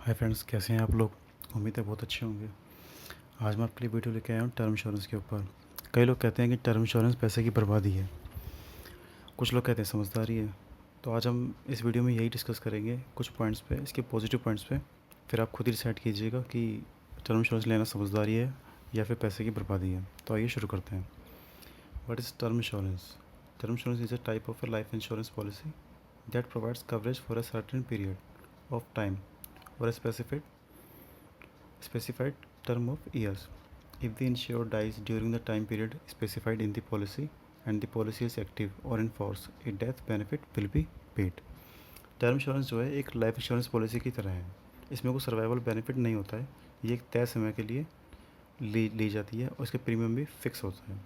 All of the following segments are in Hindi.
हाय फ्रेंड्स, कैसे हैं आप लोग। उम्मीद है बहुत अच्छे होंगे। आज मैं आपके लिए वीडियो लेके आया हूँ टर्म इंश्योरेंस के ऊपर। कई लोग कहते हैं कि टर्म इंश्योरेंस पैसे की बर्बादी है, कुछ लोग कहते हैं समझदारी है। तो आज हम इस वीडियो में यही डिस्कस करेंगे कुछ पॉइंट्स पे, इसके पॉजिटिव पॉइंट्स पे। फिर आप खुद ही डिसाइड कीजिएगा कि टर्म इंश्योरेंस लेना समझदारी है या फिर पैसे की बर्बादी है। तो आइए शुरू करते हैं। What is term insurance? Term insurance is a type of a life insurance policy that provides coverage for a certain period of time और a specified term of years. If the insured dies during the time period specified in the policy and the policy is active or in force, a death benefit will be paid. Term insurance जो है एक लाइफ इंश्योरेंस पॉलिसी की तरह है। इसमें कोई सर्वाइवल बेनिफिट नहीं होता है। ये एक तय समय के लिए ली जाती है और इसका प्रीमियम भी फिक्स होता है।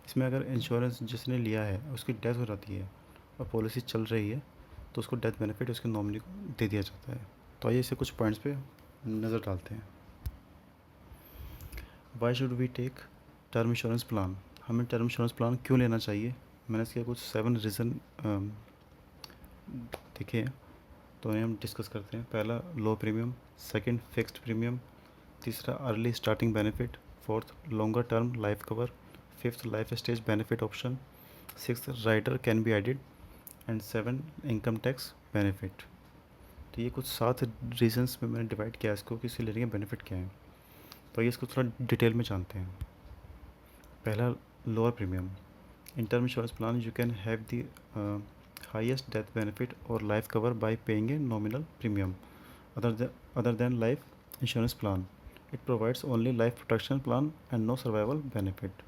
इसमें अगर इंश्योरेंस जिसने लिया है उसकी डेथ हो जाती है और पॉलिसी चल रही है तो उसको डेथ बेनिफिट उसके नॉमिनी को दे दिया जाता है। तो आइए इसे कुछ पॉइंट्स पे नज़र डालते हैं। Why should we take term insurance plan? हमें टर्म इंश्योरेंस प्लान क्यों लेना चाहिए? मैंने इसके कुछ 7 रीज़न देखे हैं, तो उन्हें हम डिस्कस करते हैं। पहला, low premium. Second, fixed premium. तीसरा, early starting benefit. Fourth, longer term life cover. Fifth, life stage benefit option. Sixth, rider can be added. And 7, income tax benefit. तो ये कुछ 7 रीजन्स में मैंने डिवाइड किया इसको कि इसे लेने के बेनिफिट क्या है। तो ये इसको थोड़ा डिटेल में जानते हैं। पहला, lower premium. In term insurance plan you can have the highest death benefit or life cover by paying a nominal premium other than life insurance plan. It provides only life protection plan and no survival benefit.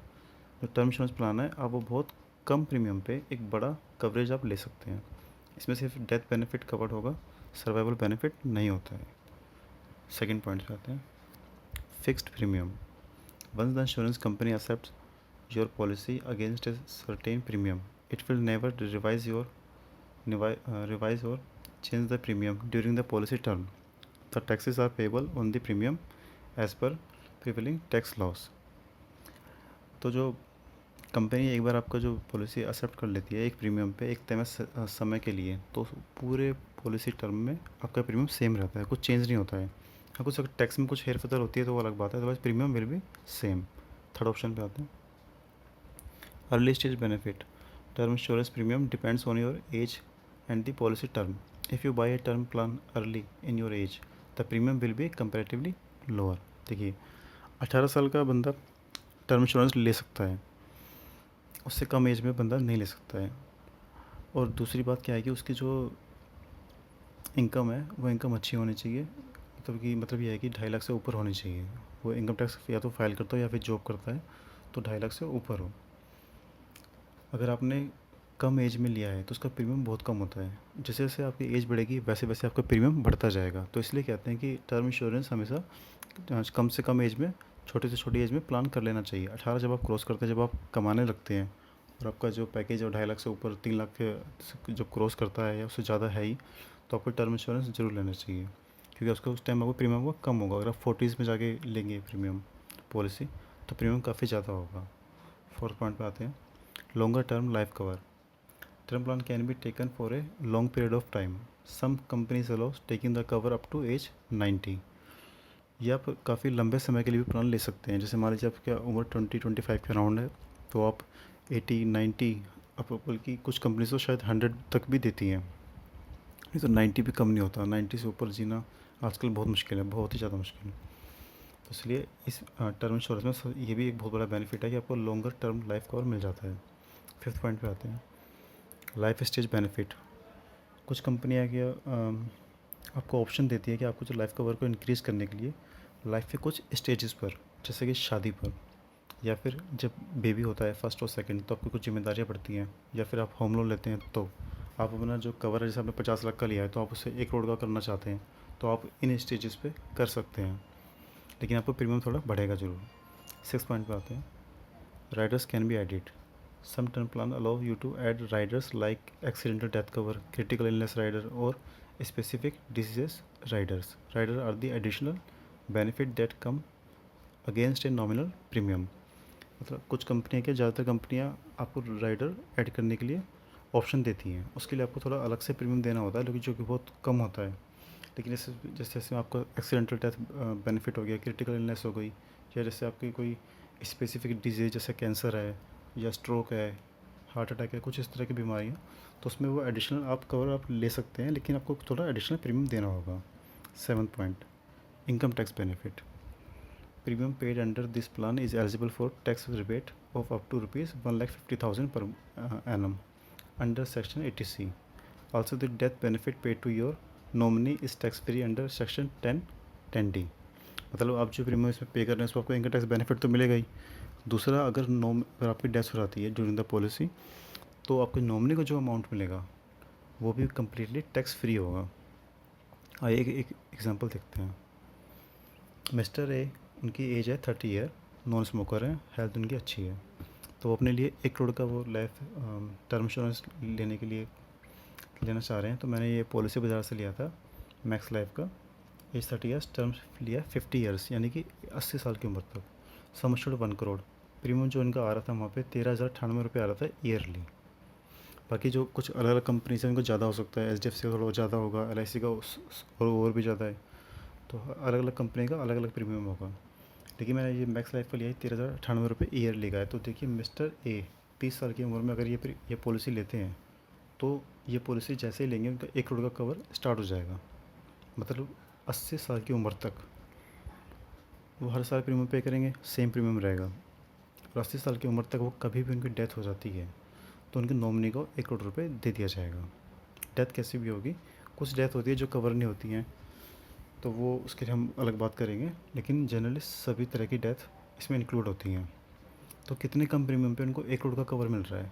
जो टर्म इंश्योरेंस प्लान है आप वो बहुत कम प्रीमियम पे एक बड़ा कवरेज आप ले सकते हैं। इसमें सिर्फ डेथ बेनिफिट कवर्ड होगा, सर्वाइवल बेनिफिट नहीं होता है। सेकेंड पॉइंट पे आते हैं, fixed premium. Once the insurance company accept your policy against a certain premium, it will never revise or change the premium during the policy term. The taxes are payable on the premium as per prevailing tax laws. तो जो कंपनी एक बार आपका जो पॉलिसी एक्सेप्ट कर लेती है एक प्रीमियम पे एक तय समय के लिए, तो पूरे पॉलिसी टर्म में आपका प्रीमियम सेम रहता है, कुछ चेंज नहीं होता है। हाँ, कुछ अगर टैक्स में कुछ हेर फेर होती है तो वो अलग बात है, otherwise premium will be same. Third option पे आते हैं, early stage benefit. Term insurance premium depends on your age and the policy term. If you buy a term plan early in your age, the premium will be comparatively lower. देखिए, 18 साल का बंदा टर्म इंश्योरेंस ले सकता है, उससे कम एज में बंदा नहीं ले सकता है। और दूसरी बात क्या है कि उसकी जो इनकम है वो इनकम अच्छी होनी चाहिए। मतलब ये है कि 2.5 लाख से ऊपर होनी चाहिए। वो इनकम टैक्स या तो फाइल करता हो या फिर जॉब करता है तो 2.5 लाख से ऊपर हो। अगर आपने कम एज में लिया है तो उसका प्रीमियम बहुत कम होता है। जैसे जैसे आपकी एज बढ़ेगी वैसे वैसे आपका प्रीमियम बढ़ता जाएगा। तो इसलिए कहते हैं कि टर्म इंश्योरेंस हमेशा कम से कम एज में, छोटी से छोटी एज में प्लान कर लेना चाहिए। 18 जब आप क्रॉस करते हैं, जब आप कमाने लगते हैं और आपका जो पैकेज है 2.5 लाख से ऊपर 3 लाख के जो क्रॉस करता है या उससे ज़्यादा है ही, तो आपको टर्म इंश्योरेंस ज़रूर लेना चाहिए, क्योंकि उसका उस टाइम आपको प्रीमियम वो कम होगा। अगर आप 40s में जाके लेंगे प्रीमियम पॉलिसी तो प्रीमियम काफ़ी ज़्यादा होगा। फोर्थ पॉइंट पे आते हैं, longer term life cover. Term plan can be taken for a long period of time. Some companies allow taking the cover up to age 90. या आप काफ़ी लंबे समय के लिए भी प्लान ले सकते हैं। जैसे मान लीजिए आपकी उम्र 20-25 के अराउंड है तो आप 80-90, आप बल्कि कुछ कंपनीज तो शायद 100 तक भी देती हैं। नहीं तो 90 भी कम नहीं होता। 90 से ऊपर जीना आजकल बहुत मुश्किल है, बहुत ही ज़्यादा मुश्किल है। तो इसलिए इस टर्म इंश्योरेंस में ये भी एक बहुत बड़ा बेनिफिट है कि आपको लॉन्गर टर्म लाइफ कवर मिल जाता है। फिफ्थ पॉइंट पे आते हैं, लाइफ स्टेज बेनिफिट। कुछ कंपनियाँ क्या आपको ऑप्शन देती है कि आपको जो लाइफ कवर को इंक्रीज़ करने के लिए लाइफ के कुछ स्टेजेस पर, जैसे कि शादी पर या फिर जब बेबी होता है फर्स्ट और सेकंड, तो आपको कुछ जिम्मेदारियाँ पड़ती हैं, या फिर आप होम लोन लेते हैं तो आप अपना जो कवर है, जैसे आपने 50 लाख का लिया है तो आप उसे 1 करोड़ का करना चाहते हैं तो आप इन स्टेजेस पे कर सकते हैं, लेकिन आपको प्रीमियम थोड़ा बढ़ेगा ज़रूर। 6 पॉइंट पे आते हैं, Riders can be added. Some term plan allow you to add riders like accidental death cover, critical illness rider, or specific diseases riders. Rider are the additional benefit that come against a nominal premium. मतलब कुछ कंपनियाँ क्या, ज़्यादातर कंपनियाँ आपको राइडर ऐड करने के लिए ऑप्शन देती हैं, उसके लिए आपको थोड़ा अलग से प्रीमियम देना होता है, लेकिन जो कि बहुत कम होता है। लेकिन जैसे जैसे जैसे आपका एक्सीडेंटल डेथ बेनिफिट हो गया, क्रिटिकल इलनेस हो गई, या जैसे आपकी कोई स्पेसिफिक डिजीज़ जैसे कैंसर है या स्ट्रोक है, हार्ट अटैक है, कुछ इस तरह की बीमारियाँ, तो उसमें वो एडिशनल आप कवर आप ले सकते हैं, लेकिन आपको थोड़ा एडिशनल प्रीमियम देना होगा। 7th point, income tax benefit. Premium paid under this plan is eligible for tax rebate of up to rupees 1,50,000 per annum under Section 80C. Also, the death benefit paid to your nominee is tax free under Section 10(10)(d). मतलब आप जो प्रीमियम इसमें पे कर रहे हैं उसमें आपको इनकम टैक्स बेनिफिट तो मिलेगा ही। दूसरा, अगर आपकी डेथ हो जाती है ड्यूरिंग द पॉलिसी, तो आपके नॉमिनी को जो अमाउंट मिलेगा वो भी कम्प्लीटली टैक्स फ्री होगा। आइए एक एग्जांपल देखते हैं। मिस्टर ए, उनकी एज है 30 ईयर, नॉन स्मोकर है, हेल्थ उनकी अच्छी है, तो वो अपने लिए 1 करोड़ का वो लाइफ टर्म इंश्योरेंस लेने के लिए लेना चाह रहे हैं। तो मैंने ये पॉलिसी बाज़ार से लिया था मैक्स लाइफ का। एज 30 ईयर्स, टर्म लिया 50 ईयर्स यानी कि 80 साल की उम्र तक। Sum assured 1 crore. प्रीमियम जो इनका आ रहा था वहाँ पे 13,098 रुपये आ रहा था ईयरली। बाकी जो कुछ अलग अलग कंपनीज हैं उनको ज़्यादा हो सकता है, HDFC का थोड़ा ज़्यादा होगा, LIC का और भी ज़्यादा है, तो अलग अलग कंपनी का अलग अलग प्रीमियम होगा। लेकिन मैंने ये मैक्स लाइफ का लिया है 13,098 रुपये ईयरली का है। तो देखिए मिस्टर ए 30 साल की उम्र में अगर ये पॉलिसी लेते हैं, तो ये पॉलिसी जैसे ही लेंगे उनका 1 करोड़ का कवर स्टार्ट हो जाएगा। मतलब 80 साल की उम्र तक वो हर साल प्रीमियम पे करेंगे, सेम प्रीमियम रहेगा। और 80 साल की उम्र तक वो कभी भी उनकी डेथ हो जाती है तो उनके नॉमिनी को 1 करोड़ रुपये दे दिया जाएगा। डेथ कैसी भी होगी, कुछ डेथ होती है जो कवर नहीं होती हैं, तो वो उसके लिए हम अलग बात करेंगे, लेकिन जनरली सभी तरह की डेथ इसमें इंक्लूड होती हैं। तो कितने कम प्रीमियम पे उनको 1 करोड़ का कवर मिल रहा है।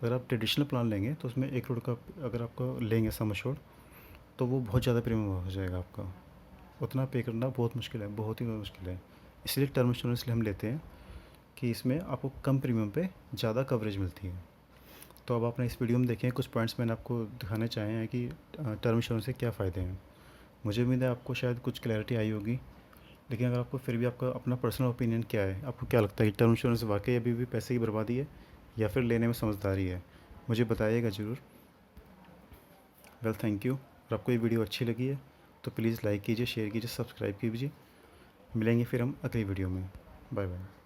अगर आप ट्रेडिशनल प्लान लेंगे तो उसमें 1 करोड़ का अगर आपको लेंगे सम एश्योर्ड, तो वो बहुत ज़्यादा प्रीमियम हो जाएगा आपका। उतना पे करना बहुत मुश्किल है, बहुत ही मुश्किल है। इसलिए टर्म इंश्योरेंस हम लेते हैं कि इसमें आपको कम प्रीमियम पे ज़्यादा कवरेज मिलती है। तो अब आपने इस वीडियो में देखे हैं कुछ पॉइंट्स मैंने आपको दिखाने चाहे हैं कि टर्म इंश्योरेंस के क्या फ़ायदे हैं। मुझे उम्मीद है आपको शायद कुछ क्लैरिटी आई होगी। लेकिन अगर आपको फिर भी आपका अपना पर्सनल ओपिनियन क्या है, आपको क्या लगता है कि टर्म इंश्योरेंस वाकई अभी भी पैसे की बर्बादी है या फिर लेने में समझदारी है, मुझे बताइएगा ज़रूर। Well, thank you. और आपको ये वीडियो अच्छी लगी है तो प्लीज़ लाइक कीजिए, शेयर कीजिए, सब्सक्राइब कीजिए। मिलेंगे फिर हम अगली वीडियो में। Bye bye.